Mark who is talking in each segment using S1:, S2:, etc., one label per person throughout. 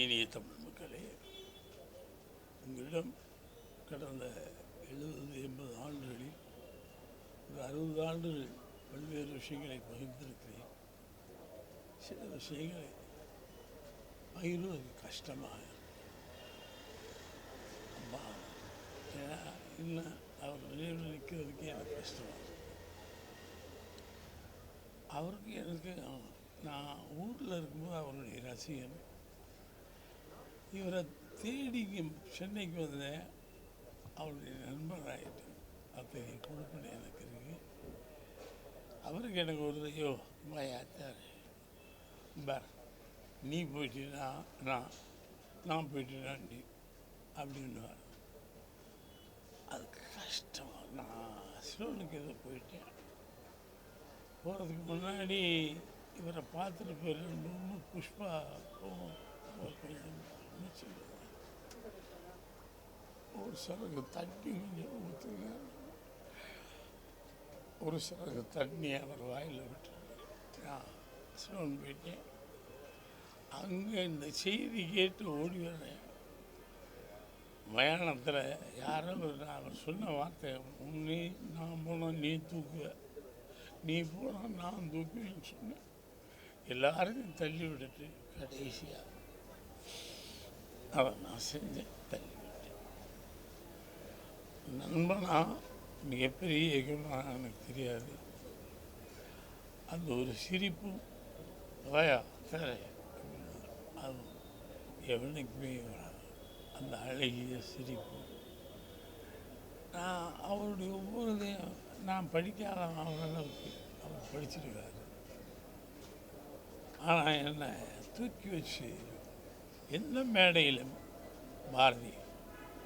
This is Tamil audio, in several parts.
S1: இனிய தமிழ் மக்களே, உங்களிடம் கடந்த 70-80 ஆண்டுகளில் ஒரு 60 ஆண்டுகள் பல்வேறு விஷயங்களை பகிர்ந்திருக்கிறேன். சில விஷயங்களை பகிர்வது கஷ்டமாக ஏன்னா இன்னும் அவர் நினைவில் நிற்கிறதுக்கு எனக்கு கஷ்டமாக இருக்கு. அவருக்கு எனக்கு நான் ஊரில் இருக்கும்போது அவருடைய ரசிகன். இவரை தேடி சென்னைக்கு வந்தேன், அவருடைய நண்பராகிட்டு அத்தகைய பொறுப்பு எனக்கு இருக்கு. அவருக்கு எனக்கு ஒரு ஐயோ மாயாச்சார் பார், நீ போயிட்டீன்னா நான் போயிட்டேன்னா நீ அப்படின்னுவார். அது கஷ்டம். நான் சிலோனுக்கு ஏதோ போயிட்டேன். போகிறதுக்கு முன்னாடி இவரை பார்த்துட்டு போயிடணும்னு புஷ்பா கொஞ்சம் ஒரு சிலருக்கு தண்ணி கொஞ்சம் ஊற்றுங்க, ஒரு சிலருக்கு தண்ணி அவர் வாயில் விட்டு நான் சிலோன் போயிட்டேன். அங்கே இந்த செய்தி கேட்டு ஓடி வர்றேன். மயானத்தில் யாரோ அவர் சொன்ன வார்த்தை, உன்னே நான் போனால் நீ தூக்குவ, நீ போனால் நான் தூக்குவேன்னு சொன்னேன். எல்லாரையும் தள்ளி விட்டுட்டு கடைசியாக அதை நான் செஞ்சேன், தள்ளி விட்டேன். நண்பனா மிகப்பெரிய இயக்கம்னா எனக்கு தெரியாது. அந்த ஒரு சிரிப்பும் வயா தர அது எவனுக்குமே வராது. அந்த அழகிய சிரிப்பு. நான் அவருடைய ஒவ்வொருதையும் நான் படிக்காத அளவுக்கு அவர் படிச்சிருக்காரு. ஆனால் என்னை தூக்கி வச்சு எந்த மேடையிலும் பாரதி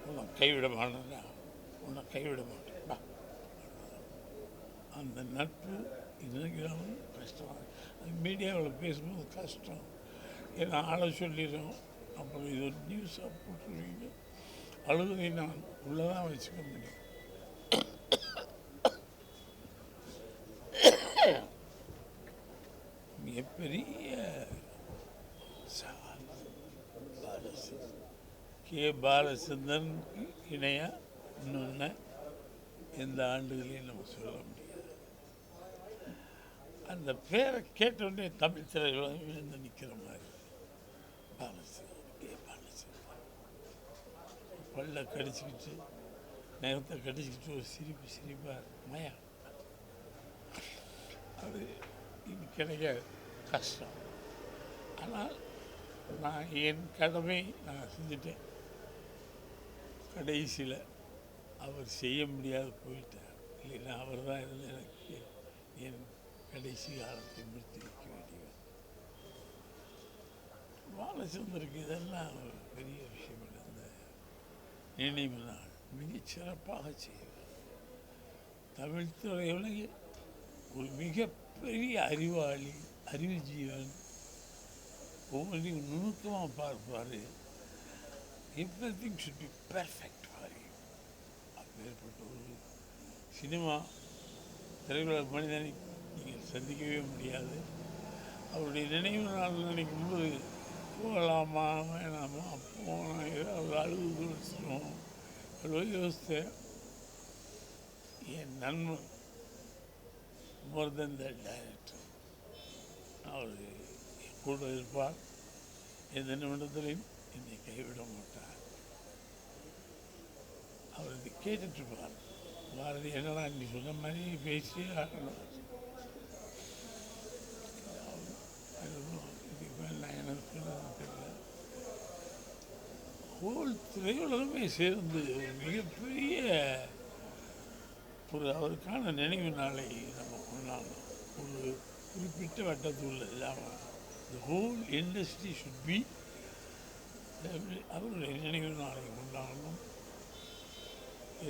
S1: உன்னை கைவிட மாட்டேன்னா உன்னை கைவிட மாட்டேன். அந்த நட்பு இன்னைக்கு கஷ்டம். அது மீடியாவில் பேசும்போது கஷ்டம். ஏன்னா ஆளை சொல்லிடும், அப்புறம் இது ஒரு நியூஸாக போட்டுருவீங்க. அழுகை நான் உள்ளதான் வச்சுக்க முடியும். மிகப்பெரிய பாலச்சந்திரனுக்கு இணையாக இன்னொன்று இந்த ஆண்டுகளையும் நம்ம சொல்ல முடியாது. அந்த பேரை கேட்டோடனே தமிழ் திரையுலகம் விழுந்து நிற்கிற மாதிரி. பாலச்சந்திரன் பல்ல கடிச்சிக்கிட்டு நேரத்தை கடிச்சிக்கிட்டு ஒரு சிரிப்பார் மயா. அது இது கிடைக்க கஷ்டம். ஆனால் நான் என் கடமை நான் செஞ்சுட்டேன். கடைசியில் அவர் செய்ய முடியாது போயிட்டார். இல்லைன்னா அவர் தான் இதில் எனக்கு என் கடைசி காலத்தை முடித்து வைக்க வேண்டியவர். பாலச்சந்தருக்கு இதெல்லாம் ஒரு பெரிய விஷயம். இந்த நினைவு நாள் மிகச் சிறப்பாக செய்வார். தமிழ் துறையில் ஒரு மிகப்பெரிய அறிவாளி, அறிவு ஜீவன். ஒவ்வொன்றையும் நுணுக்கமாக பார்ப்பார். Everything should be perfect for you. அப்பேற்பட்ட ஒரு சினிமா திரையுலக மனிதனை நீங்கள் சந்திக்கவே முடியாது. அவருடைய நினைவு நாள் நினைக்கும் போது போகலாமா வேணாமா, போனால் ஏதாவது அழுது வச்சிடும் அவ்வளோ யோசித்தேன். என் நண்பன் மோர் தென் த டைரக்டர், அவர் கூட இருப்பார். எந்த நிமிடத்திலையும் என்னை கைவிட மாட்டார். அவர் இதை கேட்டுட்ருப்பார். பாரதி என்னடா நீ சொன்ன மாதிரி பேசி ஆகணும். இதுக்கு மேல் நான் எனக்கு தெரியல. ஹோல் திரையுலகமே சேர்ந்து ஒரு மிகப்பெரிய ஒரு அவருக்கான நினைவு நாளை நம்ம கொண்டாடணும். ஒரு குறிப்பிட்ட வட்டத்துள்ள இல்லாமல் the whole industry should be அவருடைய நினைவு நாளை கொண்டாடணும்.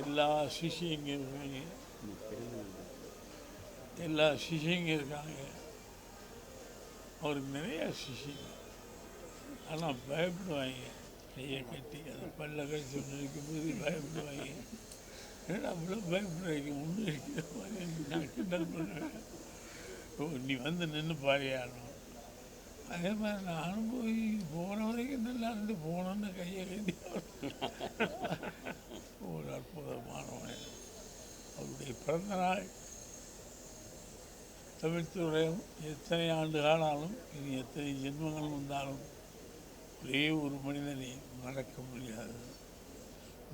S1: எல்லா சிஷியங்க இருக்காங்க. அவருக்கு நிறையா சிஷியங்க. ஆனால் பயப்படுவாங்க. கையை கட்டி அதை பல்ல கழிச்சு ஒன்று இருக்கும்போது பயப்படுவாங்க. ஏன்னா அவ்வளோ பயப்படுவாங்க. ஒன்று இருக்கிற மாதிரி நான் கிண்டல் பண்ணுவேன். ஓ நீ வந்து நின்று பாரியாடணும். அதே மாதிரி நானும் போய் போன வரைக்கும் நல்லா இருந்து போனோன்னு கையை கட்டி ஒரு அற்புதமானவன். அவருடைய பிறந்த நாள் தமிழ்த்துறையும் எத்தனை ஆண்டு காலாலும் இனி எத்தனை ஜென்மங்கள் வந்தாலும் ஒரே ஒரு மனிதனை மறக்க முடியாது.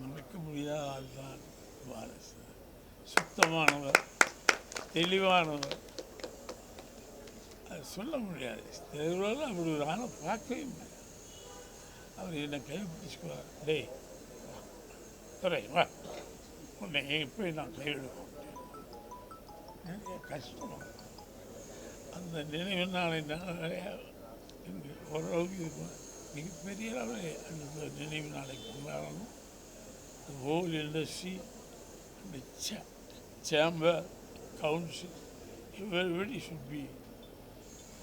S1: மறக்க முடியாத ஆள்தான் பாரதி. சுத்தமானவர், தெளிவானவர். அது சொல்ல முடியாது. தெருவில் அப்படி ஒரு ஆளை பார்க்கவே முடியாது. அவர் என்னை கைப்பிடிச்சுக்குவார். டேய் துறை வா, உன்னை எப்படி நான் கைவிடுவோம். நிறைய கஷ்டம். அந்த நினைவு நாளை நான் நிறையா ஓரளவுக்கு இருக்கும். மிகப்பெரிய அளவில் அந்த நினைவு நாளை கொண்டாடணும். The whole industry, the chamber, council, everybody should be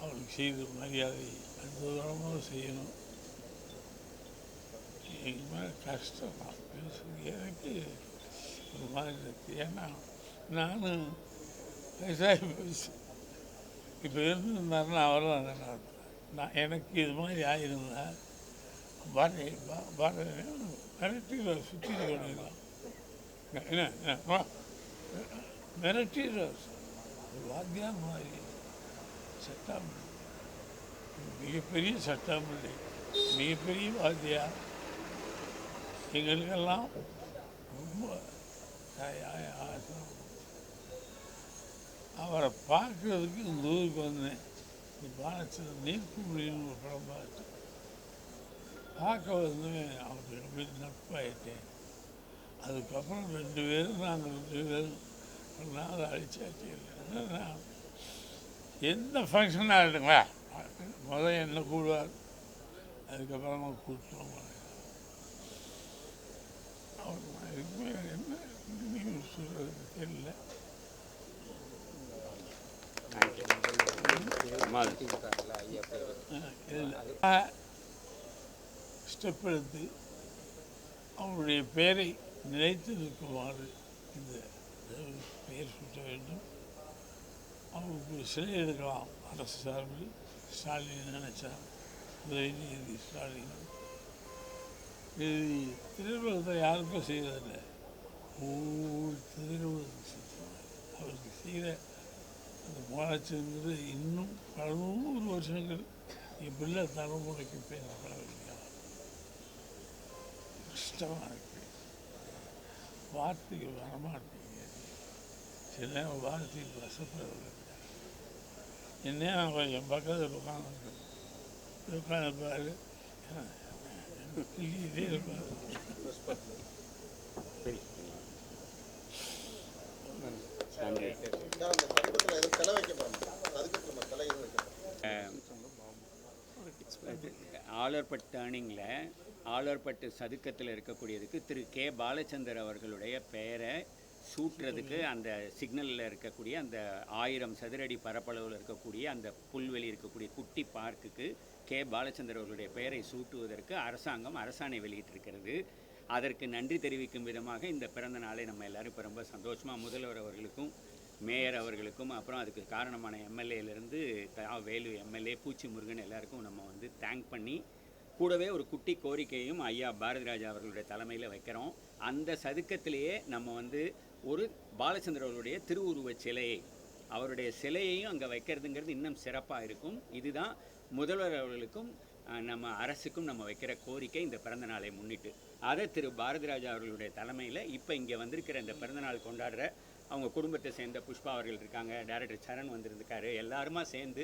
S1: அவருக்கு செய்த மரியாதை அற்புதமாக செய்யணும். எங்கள் மேலே கஷ்டம் நான் பேசுறது எனக்கு ஒரு மாதிரி இருக்குது. ஏன்னா நானும் விவசாயி பேசு இப்போ இருந்திருந்தாருன்னா அவரெல்லாம் நல்லா இருந்தேன். நான் எனக்கு இது மாதிரி ஆகிருந்தா மிரட்டிடுற சுற்றிட்டு கொண்டிருக்கலாம். என்ன மிரட்டிடுற வாத்தியார் மாதிரி சட்டாமல்லி, மிகப்பெரிய சட்டாமல்லி, மிகப்பெரிய வாத்தியார். எங்களுக்கெல்லாம் ரொம்ப ஆசை. அவரை பார்க்கறதுக்கு இந்த ஊருக்கு வந்தேன். பாலச்சந்திர நீர்க்குமிழின்னு ஒரு படம் பார்த்து பார்க்க வந்து அவருக்கு ரொம்ப நட்பாயிட்டேன். அதுக்கப்புறம் நாங்கள் 2 பேரும் ஒரு நாள் அழிச்சாச்சு. இல்லை எந்த ஃபங்க்ஷனாக இருக்குங்களா முதல் என்ன கூடுவார், அதுக்கப்புறமா கூட்டுவோம். அவருக்கு என்ன சொல்கிறதுக்கு தெரியல. ஸ்டெப் எடுத்து அவருடைய பெயரை நிலைத்து நிற்குமாறு இந்த பெயர் சூட்ட வேண்டும். அவருக்கு சிலை எடுக்கலாம் அரசு சார்பில். ஸ்டாலின் நினைச்சா உதயநிதி ஸ்டாலின். இது திருவள்ளுவத்தில் யாருக்கும் செய்வதில்லை. திருவள்ளுவர் அவருக்கு செய்கிற அந்த முயற்சிங்கிறது இன்னும் பல 100 வருஷங்கள் என் பிள்ளை தலைமுறைக்கு பேசப்பட வைக்கலாம். கஷ்டமாக இருக்கு. வார்த்தைகள் வரமாட்டேங்க. சில நேரம் வார்த்தைகள் வசப்படுறது. என்ன என் பக்கத்தில் உட்காந்துருப்பாரு, இதே இருப்பார்.
S2: ஆலர்பட் டேர்னிங்கில் ஆலர்பட்டு சதுக்கத்தில் இருக்கக்கூடியதுக்கு திரு கே பாலச்சந்தர் அவர்களுடைய பெயரை சூட்டுறதுக்கு அந்த சிக்னலில் இருக்கக்கூடிய அந்த 1000 சதுரடி பரப்பளவில் இருக்கக்கூடிய அந்த புல்வெளி இருக்கக்கூடிய குட்டி பார்க்குக்கு கே பாலச்சந்தர் அவர்களுடைய பெயரை சூட்டுவதற்கு அரசாங்கம் அரசாணை வெளியிட்டிருக்கிறது. அதற்கு நன்றி தெரிவிக்கும் விதமாக இந்த பிறந்த நாளை நம்ம எல்லோரும் இப்போ ரொம்ப சந்தோஷமாக முதல்வர் அவர்களுக்கும் மேயர் அவர்களுக்கும் அப்புறம் அதுக்கு காரணமான எம்எல்ஏலேருந்து வேலு எம்எல்ஏ பூச்சி முருகன் எல்லாருக்கும் நம்ம வந்து தேங்க் பண்ணி கூடவே ஒரு குட்டி கோரிக்கையும் ஐயா பாரதி ராஜா அவர்களுடைய தலைமையில் வைக்கிறோம். அந்த சதுக்கத்திலேயே நம்ம வந்து ஒரு பாலச்சந்திர அவர்களுடைய திருவுருவச் சிலையை அவருடைய சிலையையும் அங்கே வைக்கிறதுங்கிறது இன்னும் சிறப்பாக இருக்கும். இதுதான் முதல்வர் அவர்களுக்கும் நம்ம அரசுக்கும் நம்ம வைக்கிற கோரிக்கை இந்த பிறந்த நாளை முன்னிட்டு. அதை திரு பாரதி ராஜா அவர்களுடைய தலைமையில் இப்போ இங்கே வந்திருக்கிற இந்த பிறந்தநாள் கொண்டாடுற அவங்க குடும்பத்தை சேர்ந்த புஷ்பா அவர்கள் இருக்காங்க, டைரக்டர் சரண் வந்திருக்காரு, எல்லாருமா சேர்ந்து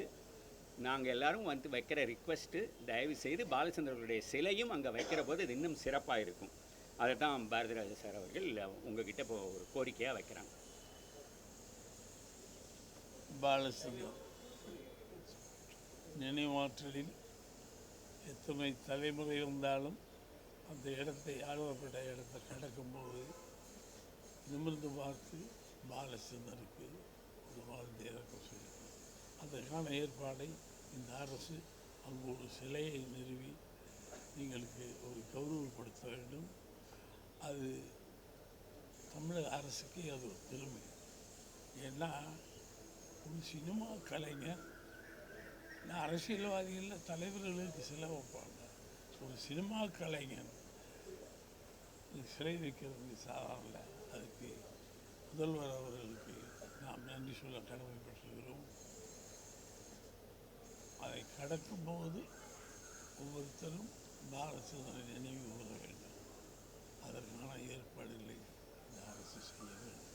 S2: நாங்கள் எல்லோரும் வந்து வைக்கிற ரிக்வெஸ்ட்டு தயவு செய்து பாலச்சந்திரர்களுடைய சிலையும் அங்கே வைக்கிற போது இது இன்னும் சிறப்பாக இருக்கும். அதை தான் பாரதிராஜா சார் அவர்கள் உங்ககிட்ட இப்போ ஒரு கோரிக்கையாக வைக்கிறாங்க.
S1: பாலச்சந்திரன் நினைவாற்றலில் எத்தனை தலைமுறை இருந்தாலும் அந்த இடத்தை ஆழ்வப்பட்ட இடத்தை கடக்கும்போது நிமிர்ந்து பார்த்து பாலச்சந்தருக்கு ஒரு வாழ்ந்து இறக்க சொல்லி அதற்கான ஏற்பாடை இந்த அரசு அங்கு ஒரு சிலையை நிறுவி எங்களுக்கு ஒரு கௌரவப்படுத்த வேண்டும். அது தமிழக அரசுக்கே அது ஒரு பெருமை. ஏன்னா ஒரு சினிமா கலைஞர் இந்த அரசியல்வாதிகளில் தலைவர்களுக்கு சிலை வைப்பாங்க. ஒரு சினிமா கலைஞன் சிலை வைக்கிறது சாதாரண. அதுக்கு முதல்வர் அவர்களுக்கு நாம் நன்றி சொல்ல கடமைப்பட்டிருக்கிறோம். அதை கடக்கும்போது ஒவ்வொருத்தரும் பாலச்சந்திரனை நினைவு கூற வேண்டும். அதற்கான ஏற்பாடுகளை இந்த அரசு செய்ய வேண்டும்.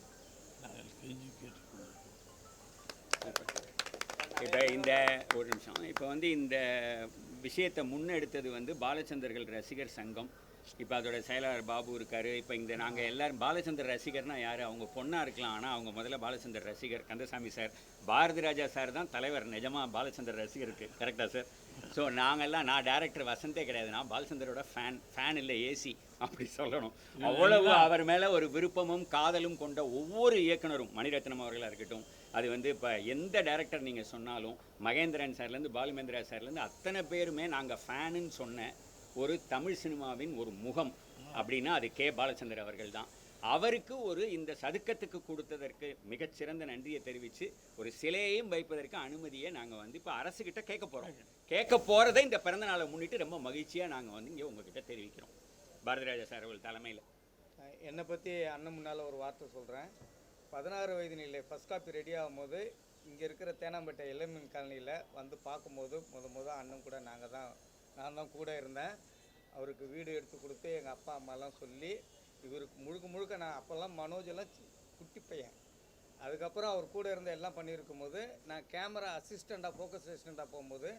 S1: நாங்கள் கெஞ்சி கேட்டுக்கொண்டிருக்கிறோம்.
S2: இப்போ இந்த ஒரு நிமிஷம், இப்போ வந்து இந்த விஷயத்தை முன்னெடுத்தது வந்து பாலச்சந்தர்கள் ரசிகர் சங்கம். இப்போ அதோட செயலாளர் பாபு இருக்கார். இப்போ இந்த நாங்கள் எல்லோரும் பாலச்சந்தர் ரசிகர்னா யார்? அவங்க பொண்ணாக இருக்கலாம், ஆனால் அவங்க முதல்ல பாலச்சந்தர் ரசிகர். கந்தசாமி சார், பாரதி ராஜா சார் தான் தலைவர் நிஜமாக பாலச்சந்தர் ரசிகருக்கு. கரெக்டாக சார்? ஸோ நாங்கள்லாம், நான் டேரக்டர் வசந்தே கிடையாது, நான் பாலச்சந்தரோட ஃபேன் இல்லை, ஏசி அப்படி சொல்லணும். அவ்வளவு அவர் மேலே ஒரு விருப்பமும் காதலும் கொண்ட ஒவ்வொரு இயக்குனரும், மணிரத்னம் அவர்களாக இருக்கட்டும், அது வந்து இப்போ எந்த டேரக்டர் நீங்கள் சொன்னாலும், மகேந்திரன் சார்லேருந்து பாலுமேந்திரா சார்லேருந்து அத்தனை பேருமே நாங்கள் ஃபேனுன்னு சொன்ன ஒரு தமிழ் சினிமாவின் ஒரு முகம் அப்படின்னா அது கே பாலச்சந்தர் அவர்கள் தான். அவருக்கு ஒரு இந்த சதுக்கத்துக்கு கொடுத்ததற்கு மிகச்சிறந்த நன்றியை தெரிவித்து ஒரு சிலையையும் வைப்பதற்கு அனுமதியை நாங்கள் வந்து இப்போ அரசுக்கிட்ட கேட்க போகிறோம். கேட்க போகிறதை இந்த பிறந்த நாளை முன்னிட்டு ரொம்ப மகிழ்ச்சியாக நாங்கள் வந்து இங்கே உங்ககிட்ட தெரிவிக்கிறோம். பாரதிராஜா சார் அவர்கள் தலைமையில்.
S3: என்னை பற்றி அண்ணன் முன்னால் ஒரு வார்த்தை சொல்கிறேன். 16 வயது நிலை ஃபஸ்ட் காப்பி ரெடி ஆகும்போது இங்கே இருக்கிற தேனாம்பேட்டை இளமின் காலனியில் வந்து பார்க்கும்போது அண்ணன் கூட நான் தான் கூட இருந்தேன். அவருக்கு வீடு எடுத்து கொடுத்து எங்கள் அப்பா அம்மாலாம் சொல்லி இவருக்கு முழுக்க நான் அப்போல்லாம் மனோஜெல்லாம் குட்டி பையன். அதுக்கப்புறம் அவர் கூட இருந்து எல்லாம் பண்ணியிருக்கும் போது நான் கேமரா அசிஸ்டண்ட்டாக ஃபோக்கஸ் அசிஸ்டண்ட்டாக போகும்போது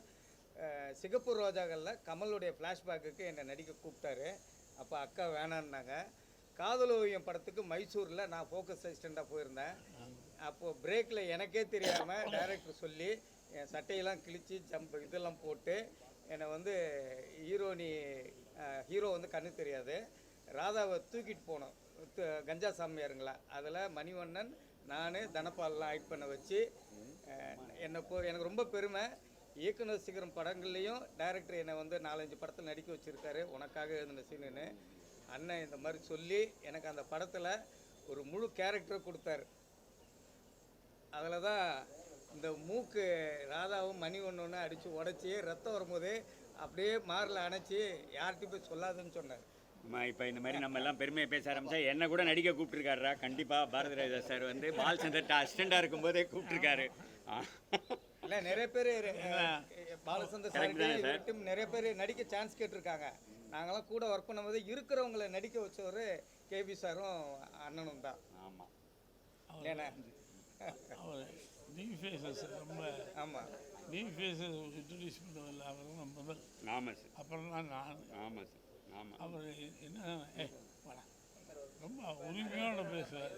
S3: சிகப்பு ரோஜாக்களில் கமலுடைய ஃப்ளாஷ்பேக்குக்கு என்னை நடிக்க கூப்பிட்டாரு. அப்போ அக்கா வேணான்னாங்க. காதல் ஓவியம் படத்துக்கு மைசூரில் நான் ஃபோக்கஸ் அசிஸ்டண்ட்டாக போயிருந்தேன். அப்போது பிரேக்கில் எனக்கே தெரியாமல் டைரக்டர் சொல்லி என் சட்டையெல்லாம் கிழித்து இதெல்லாம் போட்டு என்னை வந்து ஹீரோ வந்து கண்ணு தெரியாது ராதாவை தூக்கிட்டு போனோம். கஞ்சா சாமியாருங்களா அதில் மணிவண்ணன் நான் தனபாலெலாம் ஆக்ட் பண்ண வச்சு எனக்கு ரொம்ப பெருமை. இயக்குனர் சிகரம் படங்கள்லேயும் டைரக்டர் என்னை வந்து 4-5 படத்தில் நடிக்க வச்சுருக்காரு. உனக்காக எழுதின சீனுன்னு அண்ணன் இந்த மாதிரி சொல்லி எனக்கு அந்த படத்தில் ஒரு முழு கேரக்டரை கொடுத்தாரு. அதில் தான் இந்த மூக்கு ராதாவும் மணிவண்ணன்னு அடித்து உடச்சி ரத்தம் வரும்போது அப்படியே மாரில் அணைச்சி யார்கிட்டையும் போய் சொல்லாதுன்னு சொன்னார்.
S2: இப்போ இந்த மாதிரி நம்ம எல்லாம் பெருமையை பேச ஆரம்பிச்சா என்ன கூட நடிக்க கூப்பிட்டுருக்காரா? கண்டிப்பாக பாரதி ராஜா சார் வந்து பாலச்சந்தர்ட்ட அசிஸ்டண்டாக இருக்கும்போதே கூப்பிட்டுருக்காரு.
S3: இல்லை நிறைய பேர் பாலச்சந்தர் சார் நிறைய பேர் நடிக்க சான்ஸ் கேட்டிருக்காங்க. நாங்களாம் கூட ஒர்க் பண்ணும்போது இருக்கிறவங்களை நடிக்க வச்சவர் கேபி சாரும் அண்ணனும் தான்.
S2: ஆமாம்,
S3: ஏன்னா
S1: நியூ ஃபேஸஸ் ரொம்ப
S3: ஆமாம்
S1: நியூ ஃபேஸஸ் இன்ட்ரடியூஸ் பண்ணதில்லை அவர் தான் முதல்.
S2: ஆமாம் சார்.
S1: அப்புறம் தான் நான்.
S2: ஆமாம் சார். ஆமாம்.
S1: அவர் என்ன ரொம்ப உரிமையோட பேசுவார்.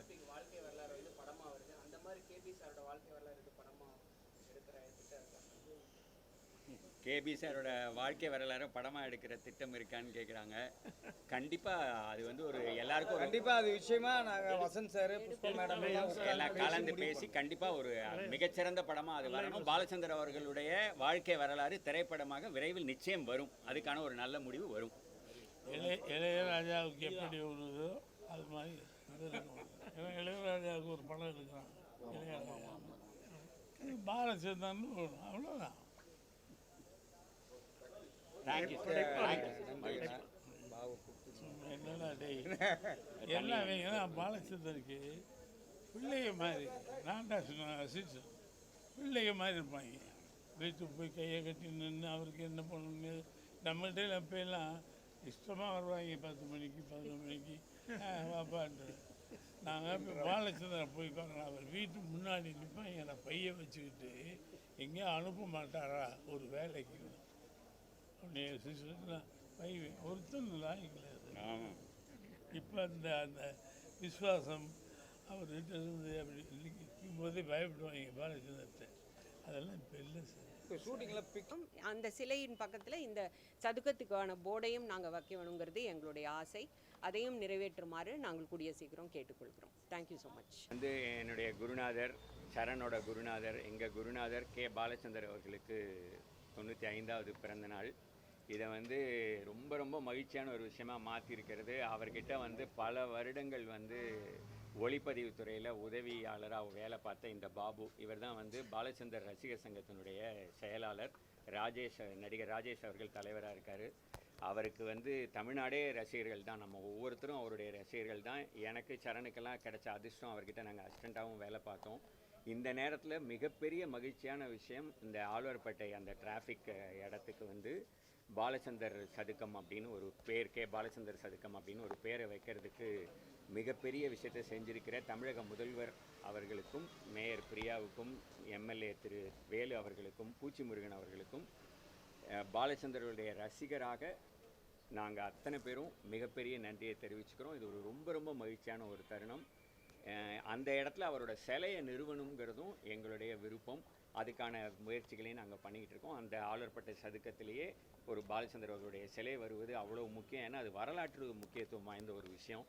S2: கேபி சாரோட வாழ்க்கை வரலாறு படமாக எடுக்கிற திட்டம் இருக்கான்னு கேட்குறாங்க. கண்டிப்பாக அது வந்து ஒரு எல்லாருக்கும்
S3: கண்டிப்பாக அது விஷயமா நாங்கள் வசந்த் சார் புஷ்பா மேடம்
S2: எல்லாம் கலந்து பேசி கண்டிப்பாக ஒரு மிகச்சிறந்த படமாக அது வரணும். பாலச்சந்தர் அவர்களுடைய வாழ்க்கை வரலாறு திரைப்படமாக விரைவில் நிச்சயம் வரும். அதுக்கான ஒரு நல்ல முடிவு வரும்.
S1: இளையராஜாவுக்கு எப்படி வருதோ அது மாதிரி ஏன்னா இளையராஜாவுக்கு ஒரு படம் இருக்கிறான் இளையராஜா, பாலச்சந்திரன் அவ்வளோதான். என்னடா டேய் எல்லாம் பாலச்சந்தருக்கு பிள்ளைங்க மாதிரி நான் தான் சொன்னேன். அசிஸ்டன் பிள்ளைங்க மாதிரி இருப்பாங்க. வீட்டுக்கு போய் கையை கட்டி நின்று அவருக்கு என்ன பண்ணணுன்னு நம்மகிட்ட எப்போல்லாம் இஷ்டமாக வருவாங்க. 10 மணிக்கு 11 மணிக்கு வாப்பான்ட்டு. நாங்கள் இப்போ பாலச்சந்திரன் போய் பார்க்கலாம். அவர் வீட்டுக்கு முன்னாடி நிற்பாங்க. என்னை பையை வச்சுக்கிட்டு எங்கேயும் அனுப்ப மாட்டாரா ஒரு வேலைக்கு அப்படியே சிஸ்டர்லாம் பை ஒருத்தன் கிடையாது. இப்போ அந்த விஸ்வாசம் அவர்கிட்ட இருந்து அப்படி இருக்கும்போதே பயப்படுவாங்க பாலச்சந்திரத்தை. அதெல்லாம் இப்போ இல்லை சார்.
S4: அந்த சிலையின் பக்கத்தில் இந்த சதுக்கத்துக்கான போர்டையும் நாங்கள் வைக்க வேணுங்கிறது எங்களுடைய ஆசை. அதையும் நிறைவேற்றுமாறு நாங்கள் கூடிய சீக்கிரம் கேட்டுக்கொள்கிறோம். Thank you so much.
S2: வந்து என்னுடைய குருநாதர் சரணோட குருநாதர் எங்கள் குருநாதர் கே பாலச்சந்தர் அவர்களுக்கு 95வது பிறந்த நாள். இதை வந்து ரொம்ப ரொம்ப மகிழ்ச்சியான ஒரு விஷயமாக மாற்றிருக்கிறது. அவர்கிட்ட வந்து பல வருடங்கள் வந்து ஒளிப்பதிவு துறையில் உதவியாளராக வேலை பார்த்த இந்த பாபு, இவர் தான் வந்து பாலச்சந்தர் ரசிகர் சங்கத்தினுடைய செயலாளர். நடிகர் ராஜேஷ் அவர்கள் தலைவராக இருக்கார். அவருக்கு வந்து தமிழ்நாடே ரசிகர்கள் தான், நம்ம ஒவ்வொருத்தரும் அவருடைய ரசிகர்கள் தான். எனக்கு சரணுக்கெல்லாம் கிடைச்ச அதிர்ஷ்டம், அவர்கிட்ட நாங்கள் அசிஸ்டண்ட்டாகவும் வேலை பார்த்தோம். இந்த நேரத்தில் மிகப்பெரிய மகிழ்ச்சியான விஷயம், இந்த ஆழ்வார்பேட்டை அந்த டிராஃபிக் இடத்துக்கு வந்து பாலச்சந்தர் சதுக்கம் அப்படின்னு ஒரு பேர், பாலச்சந்தர் சதுக்கம் அப்படின்னு ஒரு பேரை வைக்கிறதுக்கு மிகப்பெரிய விஷயத்தை செஞ்சிருக்கிற தமிழக முதல்வர் அவர்களுக்கும், மேயர் பிரியாவுக்கும், எம்எல்ஏ திரு வேலு அவர்களுக்கும், பூச்சி முருகன் அவர்களுக்கும், பாலச்சந்தருடைய ரசிகராக நாங்கள் அத்தனை பேரும் மிகப்பெரிய நன்றியை தெரிவிச்சுக்கிறோம். இது ஒரு ரொம்ப ரொம்ப மகிழ்ச்சியான ஒரு தருணம். அந்த இடத்துல அவரோட சிலையை நிறுவனங்கிறதும் எங்களுடைய விருப்பம். அதுக்கான முயற்சிகளையும் நாங்கள் பண்ணிக்கிட்டு இருக்கோம். அந்த ஆழ்வார்பேட்டை சதுக்கத்திலேயே ஒரு பாலச்சந்தர் அவர்களுடைய சிலை வருவது அவ்வளோ முக்கியம். ஏன்னா அது வரலாற்று முக்கியத்துவம் வாய்ந்த ஒரு விஷயம்.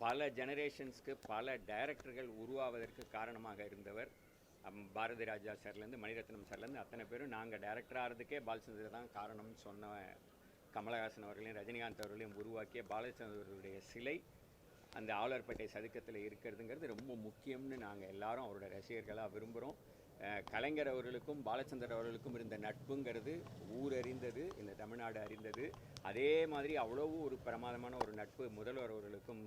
S2: பல ஜெனரேஷன்ஸ்க்கு பல டைரக்டர்கள் உருவாவதற்கு காரணமாக இருந்தவர். பாரதி ராஜா சார்லேருந்து மணிரத்னம் சார்லேருந்து அத்தனை பேரும் நாங்கள் டைரக்டர் ஆகிறதுக்கே பாலச்சந்தர் தான் காரணம்னு சொன்ன கமலஹாசன் அவர்களையும் ரஜினிகாந்த் அவர்களையும் உருவாக்கிய பாலச்சந்தருடைய சிலை அந்த ஆழ்வார்பேட்டை சதுக்கத்தில் இருக்கிறதுங்கிறது ரொம்ப முக்கியம்னு நாங்கள் எல்லாரும் அவரோட ரசிகர்களாக விரும்புகிறோம். கலைஞர் அவர்களுக்கும் பாலச்சந்தர் அவர்களுக்கும் இருந்த நட்புங்கிறது ஊர் அறிந்தது, இந்த தமிழ்நாடு அறிந்தது. அதே மாதிரி அவ்வளோ ஒரு பிரமாதமான ஒரு நட்பு முதல்வர் அவர்களுக்கும்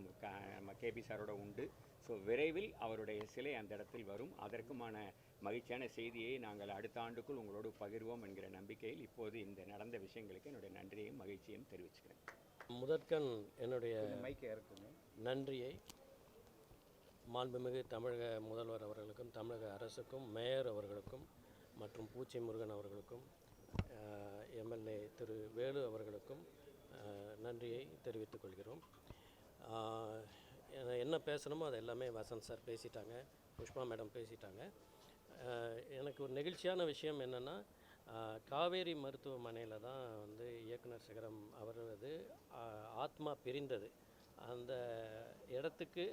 S2: கேபி சாரோட உண்டு. ஸோ விரைவில் அவருடைய சிலை அந்த இடத்தில் வரும். அதற்குமான மகிழ்ச்சியான செய்தியை நாங்கள் அடுத்த ஆண்டுக்குள் உங்களோடு பகிர்வோம் என்கிற நம்பிக்கையில் இப்போது இந்த நடந்த விஷயங்களுக்கு என்னுடைய நன்றியையும் மகிழ்ச்சியையும் தெரிவிச்சுக்கிறேன்.
S5: முதற்கண் என்னுடைய நன்றியை மாண்புமிகு தமிழக முதல்வர் அவர்களுக்கும், தமிழக அரசுக்கும், மேயர் அவர்களுக்கும் மற்றும் பூச்சி முருகன் அவர்களுக்கும், எம்எல்ஏ திரு வேலு அவர்களுக்கும் நன்றியை தெரிவித்துக் கொள்கிறோம். என்ன பேசணுமோ அது எல்லாமே வசந்த் சார் பேசிட்டாங்க, புஷ்பா மேடம் பேசிட்டாங்க. எனக்கு ஒரு நெகிழ்ச்சியான விஷயம் என்னென்னா, காவேரி மருத்துவமனையில் தான் வந்து இயக்குனர் சிகரம் அவரது ஆத்மா பிரிந்தது. அந்த இடத்துக்கு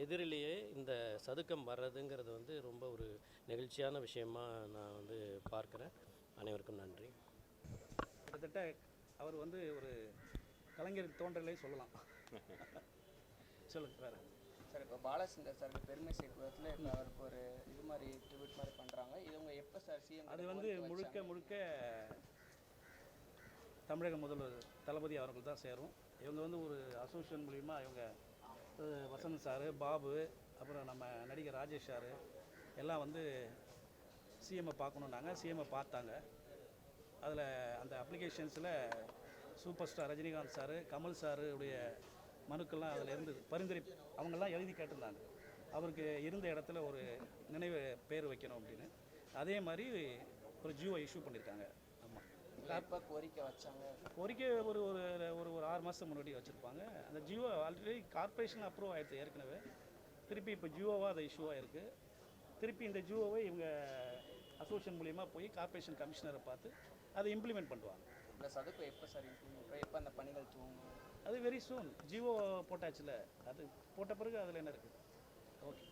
S5: எதிரிலேயே இந்த சதுக்கம் வர்றதுங்கிறது வந்து ரொம்ப ஒரு நெகிழ்ச்சியான விஷயமாக நான் வந்து பார்க்குறேன். அனைவருக்கும் நன்றி.
S6: கிட்டத்தட்ட அவர் வந்து ஒரு கலைஞர் தோன்றலே சொல்லலாம். சொல்லுங்க வேறு
S7: சார். இப்போ பாலச்சந்தர் சாருக்கு பெருமை சேர்க்குறதுல இப்போ அவருக்கு ஒரு இது மாதிரி ட்ரிபியூட் மாதிரி பண்ணுறாங்க. இது உங்க எப்போ சார் சிஎம்?
S6: அது வந்து முழுக்க தமிழக முதல்வர் தளபதி அவர்கள் தான் சேரும். இவங்க வந்து ஒரு அசோசியேஷன் மூலிமா இவங்க வசந்த் சார், பாபு, அப்புறம் நம்ம நடிகர் ராஜேஷ் சார் எல்லாம் வந்து சிஎம்ஐ பார்க்கணுன்னாங்க. சிஎம்ஐ பார்த்தாங்க. அதில் அந்த அப்ளிகேஷன்ஸில் super star Rajinikanth sir, Kamal sir உடைய மனுக்கள்லாம் அதில் இருந்தது. பரிந்துரை அவங்கெல்லாம் எழுதி கேட்டிருந்தாங்க, அவருக்கு இருந்த இடத்துல ஒரு நினைவு பேர் வைக்கணும் அப்படின்னு. அதே மாதிரி ஒரு ஜியோ இஷ்யூ பண்ணியிருக்காங்க. ஆமாம்,
S7: எப்போ கோரிக்கை வச்சாங்க?
S6: கோரிக்கை ஒரு ஒரு ஒரு ஒரு 6 மாதம் முன்னாடி வச்சுருப்பாங்க. அந்த ஜியோ ஆல்ரெடி கார்பரேஷன் அப்ரூவ் ஆகிடுது ஏற்கனவே. திருப்பி இப்போ ஜியோவாக அது இஷ்யூவாக இருக்குது. திருப்பி இந்த ஜியோவை இவங்க அசோசியேஷன் மூலிமா போய் கார்பரேஷன் கமிஷனரை பார்த்து அதை இம்ப்ளிமெண்ட் பண்ணுவாங்க.
S7: இந்த சதுக்கம் எப்போ சார் எப்போ அந்த பணிகள் துவங்கும்?
S6: அது வெரி சூன். ஜியோ போட்டாச்சுல, அது போட்ட பிறகு அதில் என்ன இருக்குது. ஓகே.